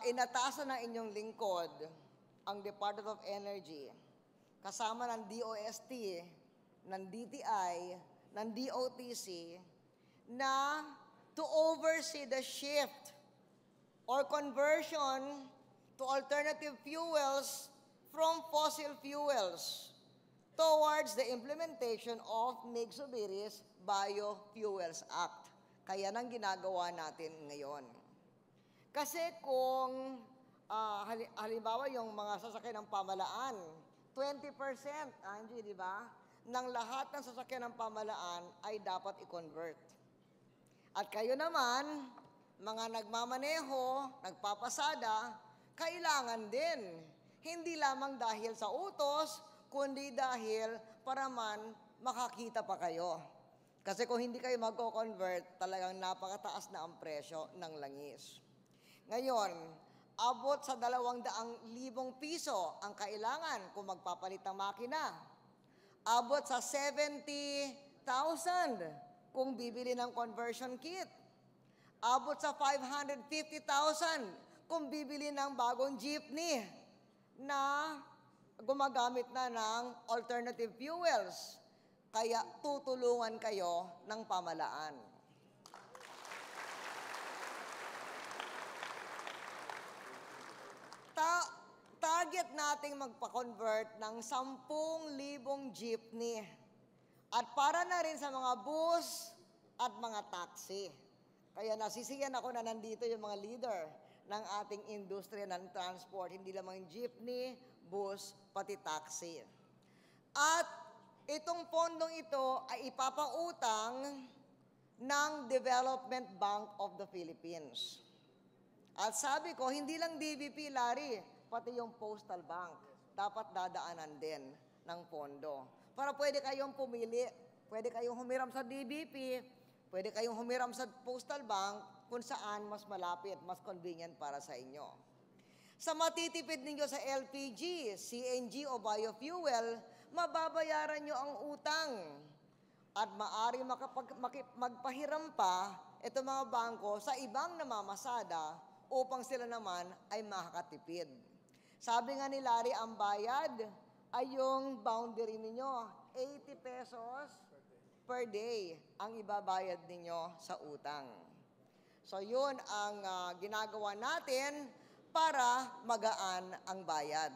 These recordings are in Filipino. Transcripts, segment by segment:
inatasan ng inyong lingkod ang Department of Energy, kasama ng DOST, ng DTI, ng DOTC, na to oversee the shift or conversion to alternative fuels from fossil fuels towards the implementation of Migsubiri's Biofuels Act. Kaya nang ginagawa natin ngayon. Kasi kung halimbawa yung mga sasakyan ng pamalaan, 20%, Angie, di ba, ng lahat ng sasakyan ng pamalaan ay dapat i-convert. At kayo naman, mga nagmamaneho, nagpapasada, kailangan din. Hindi lamang dahil sa utos, kundi dahil para man makakita pa kayo. Kasi kung hindi kayo magko-convert, talagang napakataas na ang presyo ng langis. Ngayon, abot sa 200,000 piso ang kailangan kung magpapalit ng makina. Abot sa 70,000 kung bibili ng conversion kit. Abot sa 550,000 kung bibili ng bagong jeepney na gumagamit na ng alternative fuels. Kaya tutulungan kayo ng pamalaan. Target nating magpa-convert ng 10,000 jeepney at para na rin sa mga bus at mga taxi. Kaya nasisiyan ako na nandito yung mga leader ng ating industriya ng transport, hindi lamang jeepney, bus, pati taxi. At itong pondong ito ay ipapautang ng Development Bank of the Philippines. At sabi ko, hindi lang DBP, Larry, pati yung Postal Bank, dapat dadaanan din ng pondo. Para pwede kayong pumili, pwede kayong humiram sa DBP, pwede kayong humiram sa Postal Bank kung saan mas malapit, mas convenient para sa inyo. Sa matitipid ninyo sa LPG, CNG o biofuel, mababayaran nyo ang utang. At maaari magpahiram pa itong mga bangko sa ibang namamasada upang sila naman ay makakatipid. Sabi nga ni Larry, ang bayad ay yung boundary ninyo, 80 pesos per day ang ibabayad ninyo sa utang. So yun ang ginagawa natin para magaan ang bayad.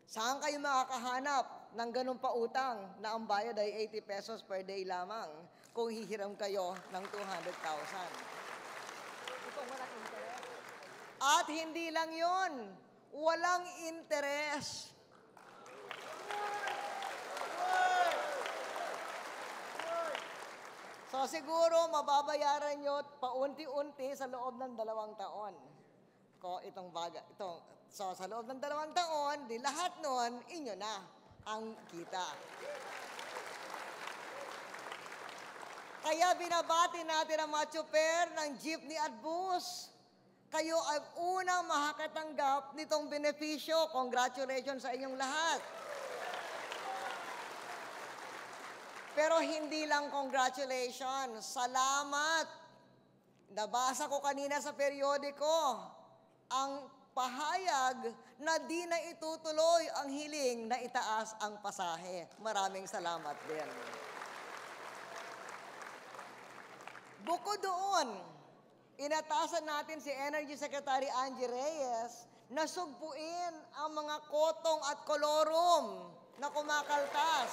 Saan kayo makakahanap ng ganun pa utang na ang bayad ay 80 pesos per day lamang kung hihiram kayo ng 200,000? At hindi lang yun, walang interes. So siguro mababayaran nyo paunti-unti sa loob ng 2 taon. So sa loob ng 2 taon, di lahat nun, inyo na ang kita. Kaya binabati natin ang mga tsuper ng jeepney at bus. Kayo ay unang makakatanggap nitong benepisyo. Congratulations sa inyong lahat. Pero hindi lang congratulations, salamat. Nabasa ko kanina sa periodiko ang pahayag na di na itutuloy ang hiling na itaas ang pasahe. Maraming salamat din. Bukod doon, inatasan natin si Energy Secretary Angie Reyes na sugpuin ang mga kotong at kolorum na kumakaltas.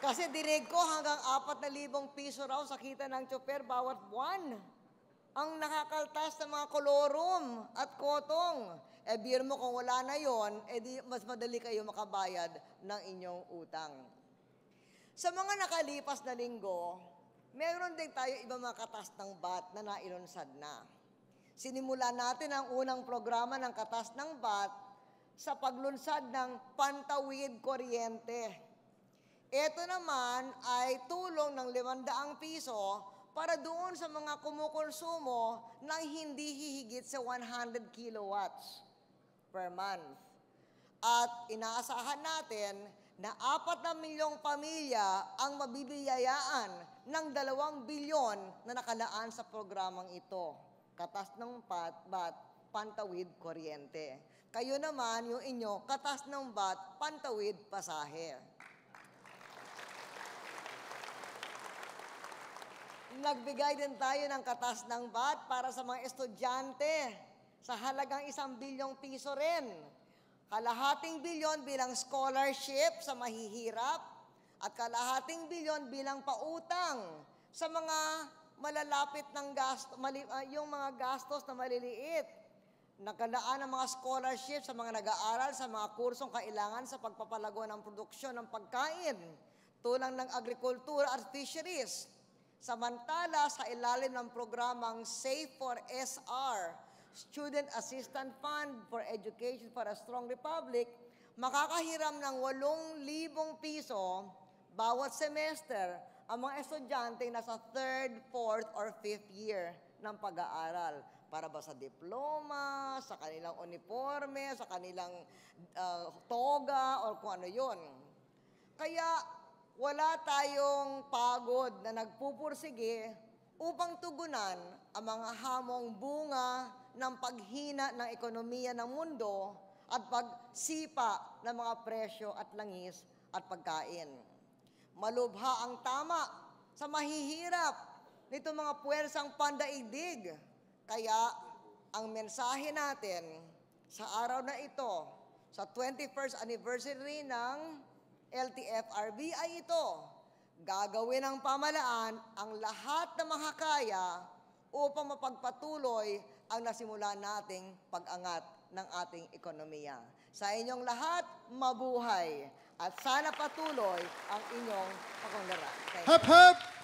Kasi dinig ko hanggang 4,000 piso raw sa kita ng tsuper bawat buwan ang nakakaltas ng mga kolorum at kotong. Biro mo kung wala na yon, di mas madali kayo makabayad ng inyong utang. Sa mga nakalipas na linggo, meron din tayo ibang mga katas ng BAT na nailunsad na. Sinimula natin ang unang programa ng katas ng BAT sa paglunsad ng Pantawid Kuryente. Ito naman ay tulong ng 500 piso para doon sa mga kumukonsumo ng hindi hihigit sa 100 kilowatts per month. At inaasahan natin na 4 na milyong pamilya ang mabibiyayaan ng 2 bilyon na nakalaan sa programang ito. Katas ng BAT, pantawid kuryente. Kayo naman, yung inyo, katas ng BAT, pantawid pasahe. Nagbigay din tayo ng katas ng BAT para sa mga estudyante sa halagang 1 bilyong piso rin. Kalahating bilyon bilang scholarship sa mahihirap at kalahating bilyon bilang pautang sa mga malalapit ng yung mga gastos na maliliit. Nakalaan ang mga scholarship sa mga nag-aaral sa mga kursong kailangan sa pagpapalago ng produksyon ng pagkain, tulad ng agrikultura at fisheries. Samantala, sa ilalim ng programang Save for SR, Student Assistance Fund for Education for a Strong Republic, makakahiram ng 8,000 piso bawat semester ang mga estudyante nasa 3rd, 4th, or 5th year ng pag-aaral. Para ba sa diploma, sa kanilang uniforme, sa kanilang toga, or kung ano yun. Kaya wala tayong pagod na nagpupursige upang tugunan ang mga hamong bunga ng paghina ng ekonomiya ng mundo at pagsipa ng mga presyo at langis at pagkain. Malubha ang tama sa mahihirap nito mga puwersang pandaigdig. Kaya ang mensahe natin sa araw na ito, sa 21st anniversary ng LTFRB ay ito: gagawin ng pamahalaan ang lahat na makakaya upang mapagpatuloy ang nasimulan nating pag-angat ng ating ekonomiya. Sa inyong lahat, mabuhay at sana patuloy ang inyong pagkunlaran. Hap, hap!